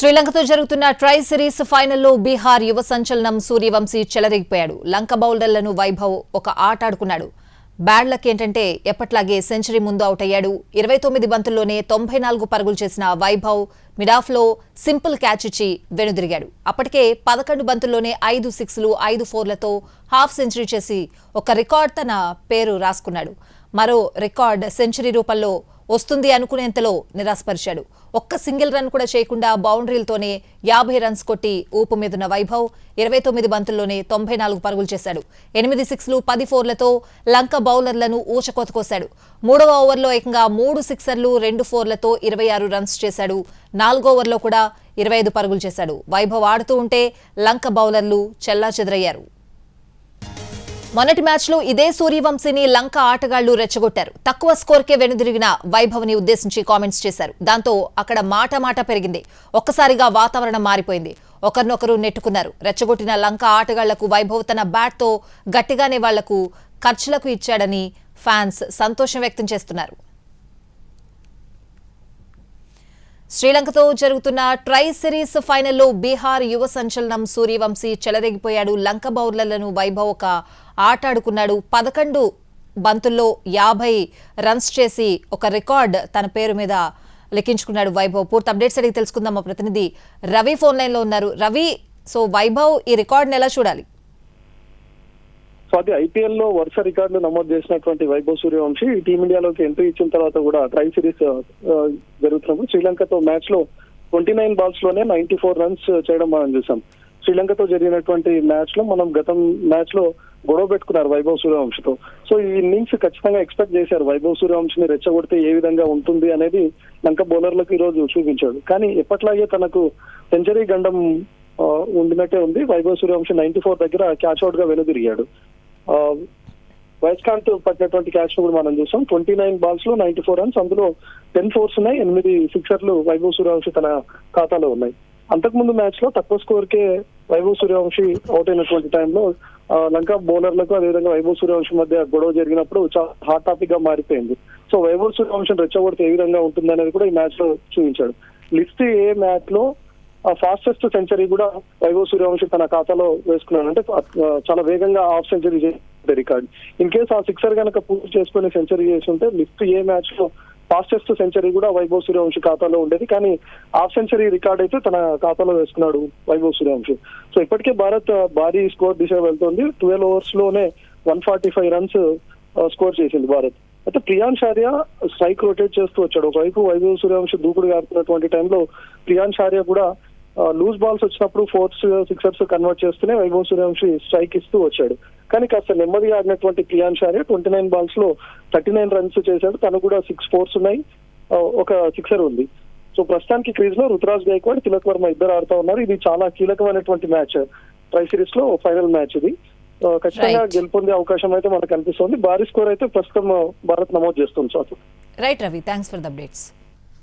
శ్రీలంకతో జరుగుతున్న try series ఫైనల్లో బీహార్ యువ సంచలనం సూర్యవంశీ చెలరేగిపోయాడు. లంక బౌలర్లను వైభవ్ ఒక ఆట ఆడుకున్నాడు. బ్యాడ్ లక్ ఏంటంటే ఎప్పట్లాగే సెంచరీ ముందు అవుట్ అయ్యాడు. 29 బంతుల్లోనే 94 పరుగులు చేసిన వైభవ్ మిడాఫ్లో సింపుల్ క్యాచ్ ఇచ్చి వెనుదిరిగాడు. అప్పటికే 11 బంతుల్లోనే 5 సిక్స్లు 5 ఫోర్లతో హాఫ్ సెంచరీ చేసి ఒక రికార్డ్ తన పేరు రాసుకున్నాడు. మరో రికార్డ్ సెంచరీ రూపంలో వస్తుంది అనుకునేంతలో నిరాశపరిచాడు. ఒక్క సింగిల్ రన్ కూడా చేయకుండా బౌండరీలతోనే 50 రన్స్ కొట్టి ఊపు మీదున్న వైభవ్ 29 బంతుల్లోనే 94 పరుగులు చేశాడు. 8 సిక్స్లు 10 ఫోర్లతో లంక బౌలర్లను ఊచకోత కోశాడు. 3వ ఓవర్లో ఏకంగా 3 సిక్సర్లు 2 ఫోర్లతో 26 రన్స్ చేశాడు. 4వ ఓవర్లో కూడా 25 పరుగులు చేశాడు. వైభవ్ ఆడుతూ ఉంటే లంక బౌలర్లు చెల్లాచెదరయ్యారు. మొన్నటి మ్యాచ్లో ఇదే సూర్యవంశీని లంక ఆటగాళ్లు రెచ్చగొట్టారు. తక్కువ స్కోర్కే వెనుదిరిగిన వైభవ్ని ఉద్దేశించి కామెంట్స్ చేశారు. దాంతో అక్కడ మాట పెరిగింది. ఒక్కసారిగా వాతావరణం మారిపోయింది. ఒకరినొకరు నెట్టుకున్నారు. రెచ్చగొట్టిన లంక ఆటగాళ్లకు వైభవ్ తన బ్యాట్తో గట్టిగానే వాళ్లకు ఖర్చులకు ఇచ్చాడని ఫ్యాన్స్ సంతోషం వ్యక్తం చేస్తున్నారు. శ్రీలంకతో జరుగుతున్న ట్రై సిరీస్ ఫైనల్లో బీహార్ యువ సంచలనం సూర్యవంశీ చెలరేగిపోయాడు. లంక బౌలర్లను వైభవ్ ఒక ఆట ఆడుకున్నాడు. 11 బంతుల్లో 50 రన్స్ చేసి ఒక రికార్డ్ తన పేరు మీద లెక్కించుకున్నాడు వైభవ్. పూర్తి అప్డేట్స్ అడిగి తెలుసుకుందాం. మా ప్రతినిధి రవి ఫోన్ లైన్ లో ఉన్నారు. రవి, సో వైభవ్ ఈ రికార్డ్ని ఎలా చూడాలి? అది ఐపీఎల్ లో వరుస రికార్డులు నమోదు చేసినటువంటి వైభవ్ సూర్యవంశీ టీమిండియాలోకి ఎంట్రీ ఇచ్చిన తర్వాత కూడా ట్రై సిరీస్ జరుగుతున్నప్పుడు శ్రీలంకతో మ్యాచ్ లో 29 బాల్స్ లోనే 94 రన్స్ చేయడం మనం చూసాం. శ్రీలంకతో జరిగినటువంటి మ్యాచ్ లో మనం గతం మ్యాచ్ లో గొడవ పెట్టుకున్నారు వైభవ్ సూర్యవంశీతో. సో ఈ ఇన్నింగ్స్ ఖచ్చితంగా ఎక్స్పెక్ట్ చేశారు. వైభవ్ సూర్యవంశీని రెచ్చగొడితే ఏ విధంగా ఉంటుంది అనేది లంక బౌలర్లకు ఈ రోజు చూపించాడు. కానీ ఎప్పట్లాగే తనకు సెంచరీ గండం ఉండినట్టే ఉంది. వైభవ్ సూర్యవంశీ 94 దగ్గర క్యాచ్ అవుట్ గా వెనుదిరిగాడు. వైస్కాంత్ పట్టినటువంటి క్యాచ్ కూడా మనం చూసాం. 29 బాల్స్ లో 94 రన్స్, అందులో 10 ఫోర్స్ ఉన్నాయి, 8 సిక్సర్లు వైభవ్ సూర్యవంశీ తన ఖాతాలో ఉన్నాయి. అంతకుముందు మ్యాచ్ లో తక్కువ స్కోర్ కే వైభవ్ సూర్యవంశీ అవుట్ అయినటువంటి టైంలో లంక బౌలర్లకు అదేవిధంగా వైభవ్ సూర్యవంశీ మధ్య గొడవ జరిగినప్పుడు చాలా హాట్ టాపిక్ గా మారిపోయింది. సో వైభవ్ సూర్యవంశీని రెచ్చగొడితే ఏ విధంగా ఉంటుంది అనేది కూడా ఈ మ్యాచ్ లో చూపించాడు. లిస్ట్ ఏ మ్యాచ్ లో ఫాస్టెస్ట్ సెంచరీ కూడా వైభవ్ సూర్యవంశీ తన ఖాతాలో వేసుకున్నాడు. అంటే చాలా వేగంగా హాఫ్ సెంచరీ చేసే రికార్డ్. ఇన్ కేసు ఆ సిక్సర్ కనుక పూర్తి చేసుకుని సెంచరీ చేసి ఉంటే లిస్ట్ ఏ మ్యాచ్ లో ఫాస్టెస్ట్ సెంచరీ కూడా వైభవ్ సూర్యవంశీ ఖాతాలో ఉండేది. కానీ హాఫ్ సెంచరీ రికార్డ్ అయితే తన ఖాతాలో వేసుకున్నాడు వైభవ్ సూర్యవంశీ. సో ఇప్పటికే భారత్ భారీ స్కోర్ దిశ వెళ్తుంది. 12 ఓవర్స్ లోనే 145 రన్స్ స్కోర్ చేసింది భారత్. అయితే ప్రియాన్స్ ఆర్య స్ట్రైక్ రొటేట్ చేస్తూ వచ్చాడు. ఒకవైపు వైభవ్ సూర్యవంశీ దూకుడు గారుతున్నటువంటి టైంలో ప్రియాన్స్ ఆర్య కూడా లూజ్ బాల్స్ వచ్చినప్పుడు ఫోర్స్ సిక్సర్స్ కన్వర్ట్ చేస్తూనే వైభవ్ సూర్యవంశీ స్ట్రైక్ ఇస్తూ వచ్చాడు. కానీ కాస్త నెమ్మదిగా ఆడినటువంటి ప్రియాన్స్ ఆర్య 29 బాల్స్ లో 39 రన్స్ చేశాడు. తను కూడా 6 ఫోర్స్ ఉన్నాయి, ఒక సిక్సర్ ఉంది. సో ప్రస్తుతానికి క్రీజ్ లో రుతురాజ్ గైక్వాడ్, తిలక్ వర్మ ఇద్దరు ఆడుతూ ఉన్నారు. ఇది చాలా కీలకమైనటువంటి మ్యాచ్. ట్రై సిరీస్ లో ఫైనల్ మ్యాచ్ ఇది. ఖచ్చితంగా గెలుపొందే అవకాశం అయితే మనకు కనిపిస్తుంది. భారీ స్కోర్ అయితే ప్రస్తుతం భారత్ నమోదు చేస్తుంది. Right Ravi, thanks for the updates.